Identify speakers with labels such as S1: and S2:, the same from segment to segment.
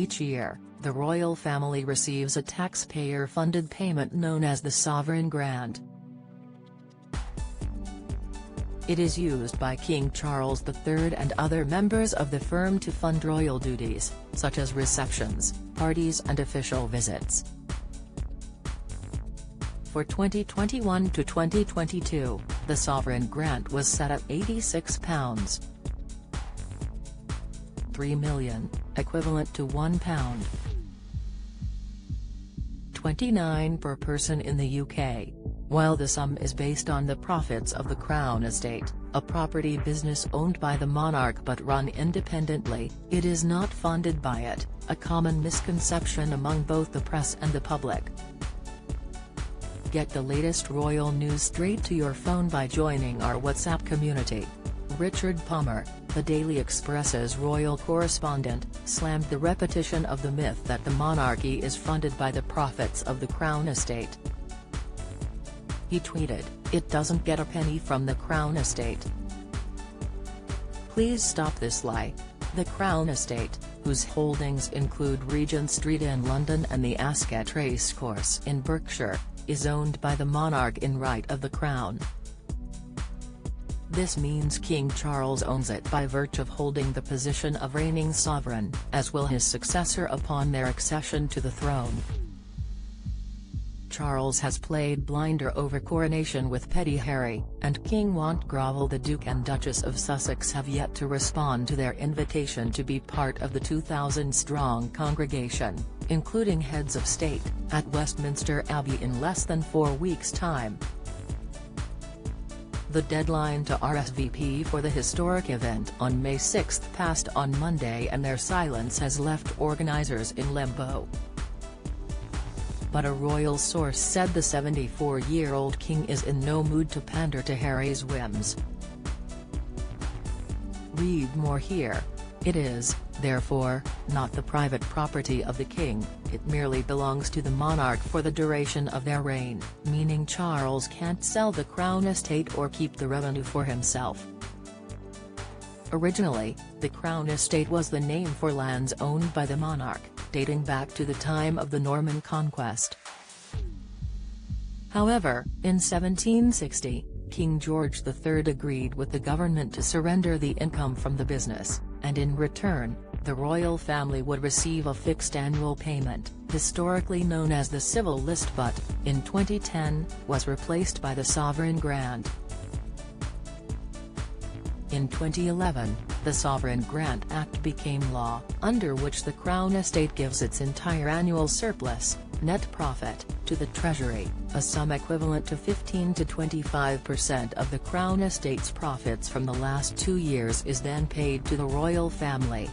S1: Each year, the royal family receives a taxpayer-funded payment known as the sovereign grant. It is used by King Charles III and other members of the firm to fund royal duties, such as receptions, parties and official visits. For 2021 to 2022, the sovereign grant was set at £86.3 million, equivalent to £1.29 per person in the UK. While the sum is based on the profits of the Crown Estate, a property business owned by the monarch but run independently, it is not funded by it, a common misconception among both the press and the public. Get the latest royal news straight to your phone by joining our WhatsApp community. Richard Palmer, the Daily Express's royal correspondent, slammed the repetition of the myth that the monarchy is funded by the profits of the Crown Estate. He tweeted, "It doesn't get a penny from the Crown Estate. Please stop this lie. The Crown Estate, whose holdings include Regent Street in London and the Ascot Racecourse in Berkshire, is owned by the monarch in right of the Crown. This means King Charles owns it by virtue of holding the position of reigning sovereign, as will his successor upon their accession to the throne. Charles has played blinder over coronation with petty Harry, and King Grovel. The Duke and Duchess of Sussex have yet to respond to their invitation to be part of the 2,000-strong congregation, including heads of state, at Westminster Abbey in less than 4 weeks' time. The deadline to RSVP for the historic event on May 6 passed on Monday, and their silence has left organisers in limbo. But a royal source said the 74-year-old king is in no mood to pander to Harry's whims. Read more here. It is, therefore, not the private property of the king, it merely belongs to the monarch for the duration of their reign, meaning Charles can't sell the Crown Estate or keep the revenue for himself. Originally, the Crown Estate was the name for lands owned by the monarch, dating back to the time of the Norman conquest. However, in 1760, King George III agreed with the government to surrender the income from the business, and in return, the royal family would receive a fixed annual payment, historically known as the civil list but, in 2010, was replaced by the sovereign grant. In 2011, the Sovereign Grant Act became law, under which the Crown Estate gives its entire annual surplus, net profit, to the Treasury, a sum equivalent to 15 to 25% of the Crown Estate's profits from the last 2 years is then paid to the royal family.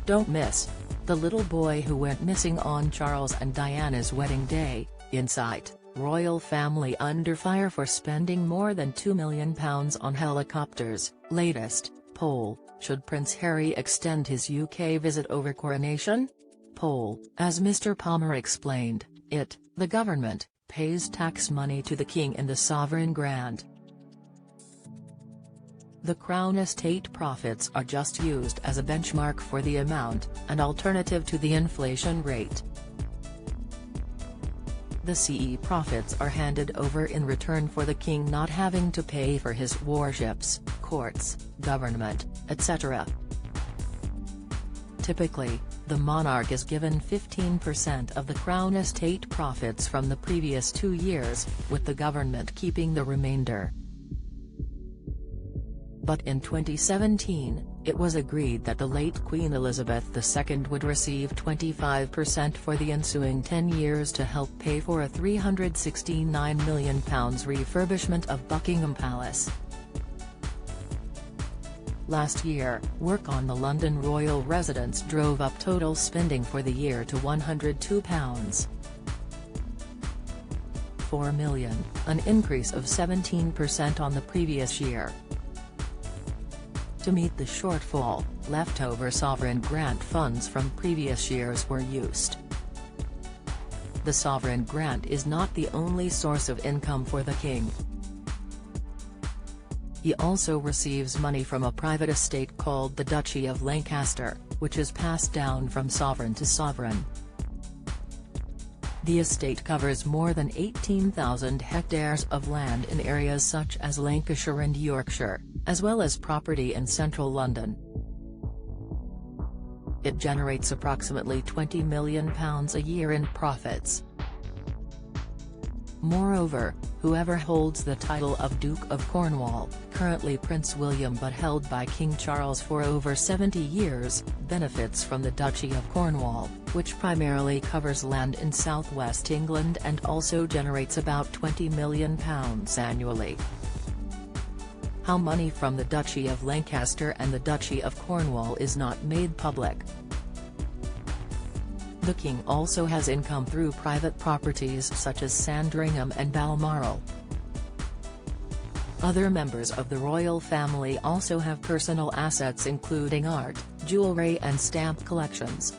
S1: Don't miss the little boy who went missing on Charles and Diana's wedding day. Insight: royal family under fire for spending more than £2 million on helicopters. Latest poll: should Prince Harry extend his UK visit over coronation? Poll: as Mr. Palmer explained, the government, pays tax money to the king in the sovereign grant. The Crown Estate profits are just used as a benchmark for the amount, an alternative to the inflation rate. The CE profits are handed over in return for the king not having to pay for his warships, courts, government, etc. Typically, the monarch is given 15% of the Crown Estate profits from the previous 2 years, with the government keeping the remainder. But in 2017, it was agreed that the late Queen Elizabeth II would receive 25% for the ensuing 10 years to help pay for a £369 million refurbishment of Buckingham Palace. Last year, work on the London royal residence drove up total spending for the year to £102.4 million, an increase of 17% on the previous year. To meet the shortfall, leftover sovereign grant funds from previous years were used. The sovereign grant is not the only source of income for the king. He also receives money from a private estate called the Duchy of Lancaster, which is passed down from sovereign to sovereign. The estate covers more than 18,000 hectares of land in areas such as Lancashire and Yorkshire, as well as property in central London. It generates approximately £20 million a year in profits. Moreover, whoever holds the title of Duke of Cornwall, currently Prince William but held by King Charles for over 70 years, benefits from the Duchy of Cornwall, which primarily covers land in southwest England and also generates about £20 million annually. How money from the Duchy of Lancaster and the Duchy of Cornwall is not made public. The King also has income through private properties such as Sandringham and Balmoral. Other members of the royal family also have personal assets including art, jewellery and stamp collections.